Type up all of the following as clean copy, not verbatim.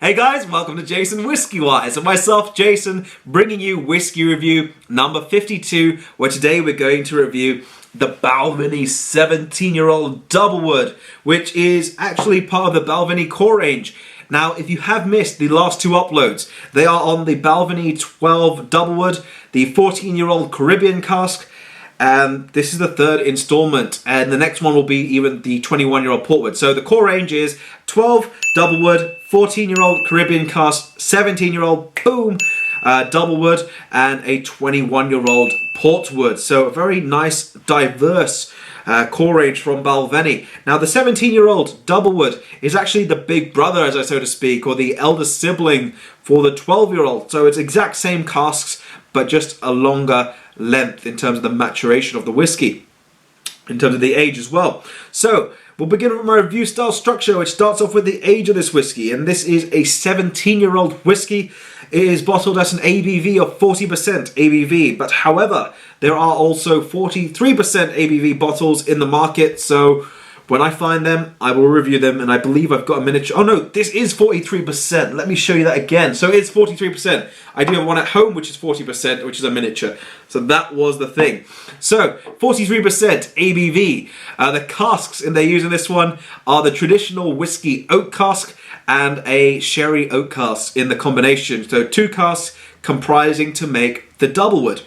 Hey guys, welcome to JasonWhiskyWise, and myself, Jason, bringing you whiskey review number 52, where today we're going to review the Balvenie 17-year-old Doublewood, which is actually part of the Balvenie core range. Now, if you have missed the last two uploads, they are on the Balvenie 12 Doublewood, the 14-year-old Caribbean cask, and this is the third installment, and the next one will be even the 21-year-old Portwood. So the core range is 12 Doublewood, 14-year-old Caribbean cask, 17-year-old boom Doublewood, and a 21-year-old Portwood. So a very nice, diverse core range from Balvenie. Now the 17-year-old Doublewood is actually the big brother, as I so to speak, or the elder sibling for the 12-year-old. So it's exact same casks, but just a longer length in terms of the maturation of the whiskey, in terms of the age as well. So we'll begin with my review style structure, which starts off with the age of this whiskey, and this is a 17-year-old whiskey. It is bottled at an ABV of 40% ABV, but however, there are also 43% ABV bottles in the market, so when I find them, I will review them, and I believe I've got a miniature. Oh no, this is 43%. Let me show you that again. So it's 43%. I do have one at home, which is 40%, which is a miniature. So that was the thing. So 43% ABV. The casks they're using this one are the traditional whiskey oak cask and a sherry oak cask in the combination. So two casks comprising to make the Doublewood.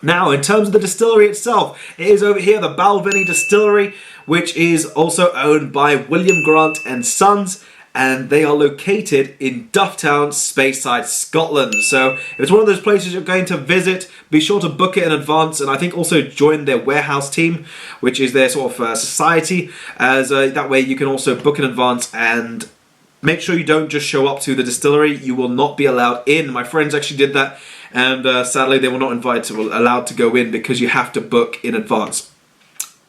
Now, in terms of the distillery itself, it is over here, the Balvenie Distillery, which is also owned by William Grant and Sons, and they are located in Dufftown, Speyside, Scotland. So if it's one of those places you're going to visit, be sure to book it in advance, and I think also join their warehouse team, which is their sort of society, as that way you can also book in advance and make sure you don't just show up to the distillery. You will not be allowed in. My friends actually did that, and sadly they were not allowed to go in because you have to book in advance.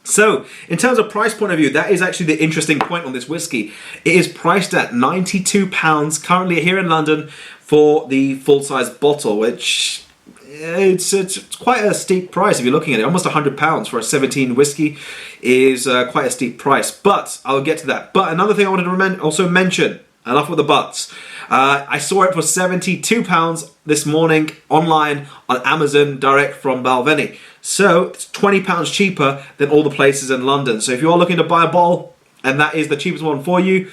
So, in terms of price point of view, that is actually the interesting point on this whiskey. It is priced at £92 currently here in London for the full-size bottle, which it's quite a steep price if you're looking at it. Almost £100 for a 17 whiskey is quite a steep price, but I'll get to that. But another thing I wanted to also mention, enough with the buts. I saw it for £72 this morning online on Amazon direct from Balvenie. So it's £20 cheaper than all the places in London. So if you are looking to buy a bottle and that is the cheapest one for you,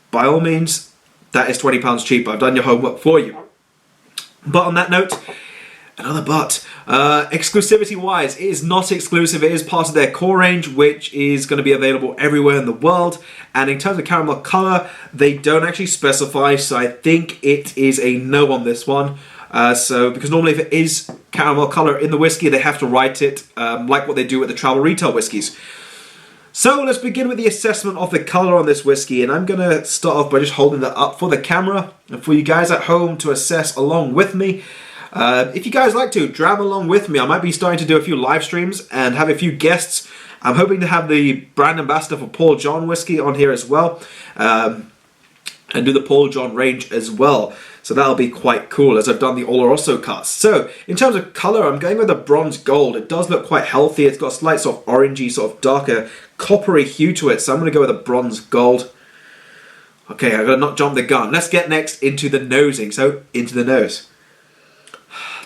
by all means, that is £20 cheaper. I've done your homework for you. But on that note, another but. Exclusivity wise, it is not exclusive. It is part of their core range, which is going to be available everywhere in the world. And in terms of caramel colour, they don't actually specify, so I think it is a no on this one. Because normally if it is caramel colour in the whiskey, they have to write it like what they do with the travel retail whiskies. So let's begin with the assessment of the colour on this whiskey, and I'm going to start off by just holding that up for the camera and for you guys at home to assess along with me. If you guys like to, dram along with me. I might be starting to do a few live streams and have a few guests. I'm hoping to have the brand ambassador for Paul John whiskey on here as well, and do the Paul John range as well. So that'll be quite cool, as I've done the Oloroso cast. So in terms of colour, I'm going with a bronze gold. It does look quite healthy. It's got a slight sort of orangey, sort of darker, coppery hue to it. So I'm going to go with a bronze gold. Okay, I've got to not jump the gun. Let's get next into the nosing. So into the nose.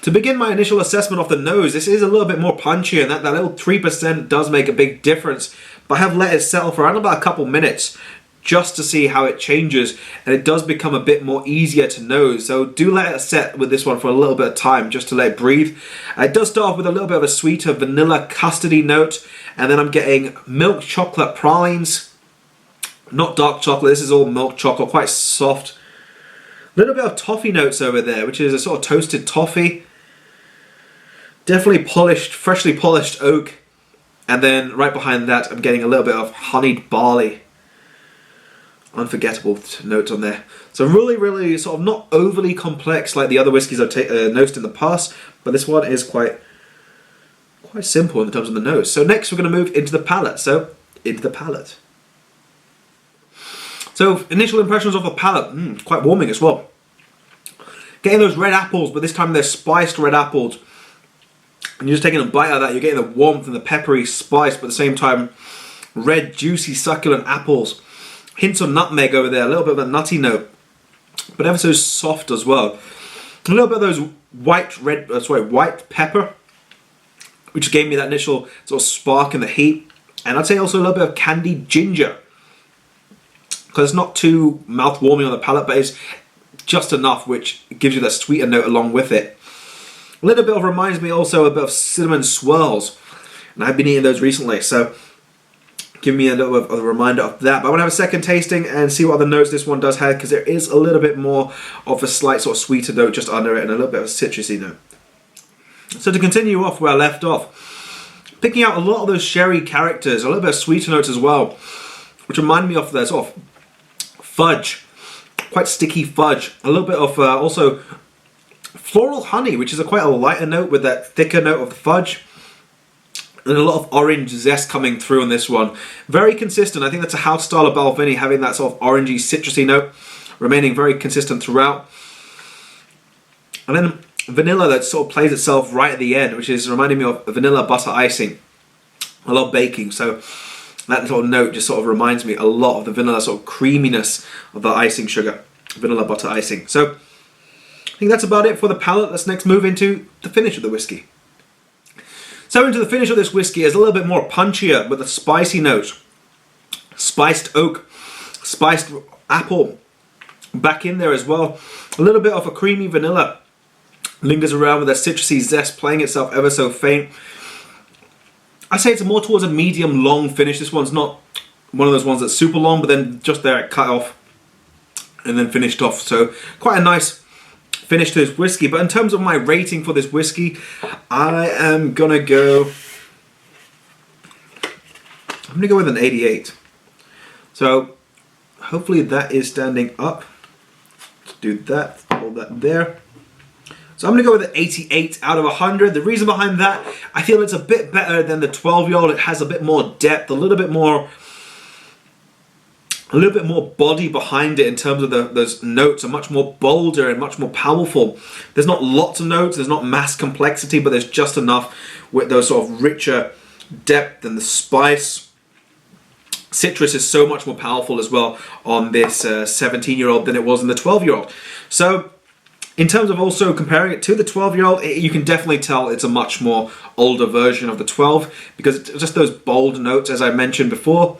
To begin my initial assessment of the nose, this is a little bit more punchy, and that little 3% does make a big difference. But I have let it settle for around about a couple minutes just to see how it changes, and it does become a bit more easier to nose. So do let it set with this one for a little bit of time just to let it breathe. It does start off with a little bit of a sweeter vanilla custardy note, and then I'm getting milk chocolate pralines. Not dark chocolate, this is all milk chocolate, quite soft. A little bit of toffee notes over there, which is a sort of toasted toffee. Definitely polished, freshly polished oak. And then right behind that, I'm getting a little bit of honeyed barley. Unforgettable notes on there. So really, really sort of not overly complex like the other whiskies I've nosed in the past, but this one is quite simple in terms of the nose. So next we're going to move into the palate. So into the palate. So initial impressions of the palate, quite warming as well. Getting those red apples, but this time they're spiced red apples. And you're just taking a bite out of that, you're getting the warmth and the peppery spice, but at the same time, red, juicy, succulent apples. Hints of nutmeg over there, a little bit of a nutty note. but ever so soft as well. A little bit of those white pepper, which gave me that initial sort of spark in the heat. And I'd say also a little bit of candied ginger, because it's not too mouth-warming on the palate, but it's just enough, which gives you that sweeter note along with it. A little bit of reminds me also a bit of cinnamon swirls, and I've been eating those recently, so give me a little bit of a reminder of that. But I'm going to have a second tasting and see what other notes this one does have, because there is a little bit more of a slight sort of sweeter note just under it, and a little bit of a citrusy note. So to continue off where I left off, picking out a lot of those sherry characters, a little bit of sweeter notes as well, which remind me of the sort of fudge, quite sticky fudge. A little bit of also floral honey, which is quite a lighter note with that thicker note of the fudge. And a lot of orange zest coming through on this one. Very consistent. I think that's a house style of Balvenie, having that sort of orangey, citrusy note, remaining very consistent throughout. And then vanilla that sort of plays itself right at the end, which is reminding me of vanilla butter icing. I love baking, so that little note just sort of reminds me a lot of the vanilla sort of creaminess of the icing sugar, vanilla butter icing. So I think that's about it for the palate. Let's next move into the finish of the whiskey. So into the finish of this whiskey is a little bit more punchier with a spicy note. Spiced oak, spiced apple back in there as well. A little bit of a creamy vanilla lingers around with a citrusy zest playing itself ever so faint. I'd say it's more towards a medium long finish. This one's not one of those ones that's super long, but then just there it cut off and then finished off. So quite a nice finish to this whiskey. But in terms of my rating for this whiskey, I am gonna go with an 88. So hopefully that is standing up. Let's do that, hold that there. So I'm going to go with an 88 out of 100. The reason behind that, I feel it's a bit better than the 12-year-old. It has a bit more depth, a little bit more body behind it in terms of those notes are much more bolder and much more powerful. There's not lots of notes, there's not mass complexity, but there's just enough with those sort of richer depth and the spice. Citrus is so much more powerful as well on this 17-year-old than it was in the 12-year-old. So in terms of also comparing it to the 12-year-old, you can definitely tell it's a much more older version of the 12, because it's just those bold notes, as I mentioned before,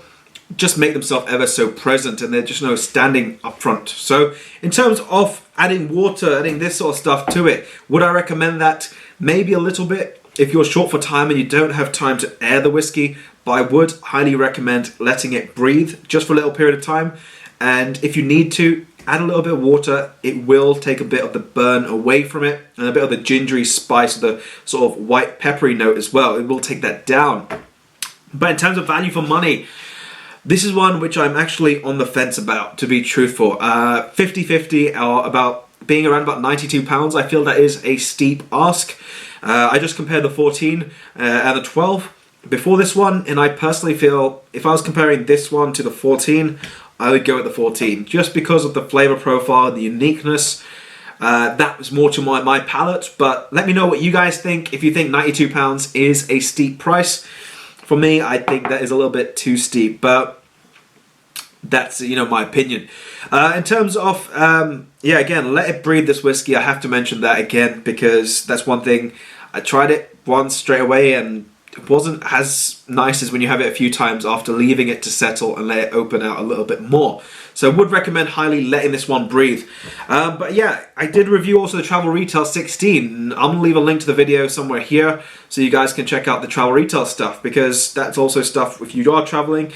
just make themselves ever so present, and they're just standing up front. So in terms of adding water, adding this sort of stuff to it, would I recommend that? Maybe a little bit if you're short for time and you don't have time to air the whiskey, but I would highly recommend letting it breathe just for a little period of time. And if you need to, add a little bit of water. It will take a bit of the burn away from it, and a bit of the gingery spice, the sort of white peppery note as well. It will take that down. But in terms of value for money, this is one which I'm actually on the fence about, to be truthful. 50-50, or about being around about £92. I feel that is a steep ask. I just compared the 14 and the 12 before this one, and I personally feel if I was comparing this one to the 14, I would go with the 14, just because of the flavor profile, the uniqueness. That was more to my palate, but let me know what you guys think. If you think £92 is a steep price, for me, I think that is a little bit too steep, but that's, my opinion. In terms of, again, let it breathe, this whiskey. I have to mention that again, because that's one thing. I tried it once straight away, and it wasn't as nice as when you have it a few times after leaving it to settle and let it open out a little bit more. So would recommend highly letting this one breathe. But yeah, I did review also the Travel Retail 16. I'm going to leave a link to the video somewhere here so you guys can check out the Travel Retail stuff, because that's also stuff, if you are traveling,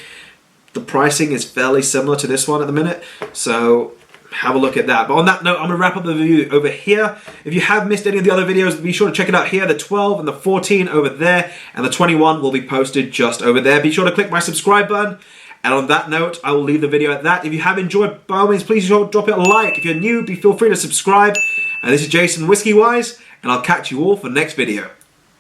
the pricing is fairly similar to this one at the minute. So have a look at that. But on that note, I'm going to wrap up the review over here. If you have missed any of the other videos, be sure to check it out here. The 12 and the 14 over there, and the 21 will be posted just over there. Be sure to click my subscribe button. And on that note, I will leave the video at that. If you have enjoyed, by all means, please drop it a like. If you're new, feel free to subscribe. And this is JasonWhiskyWise, and I'll catch you all for the next video.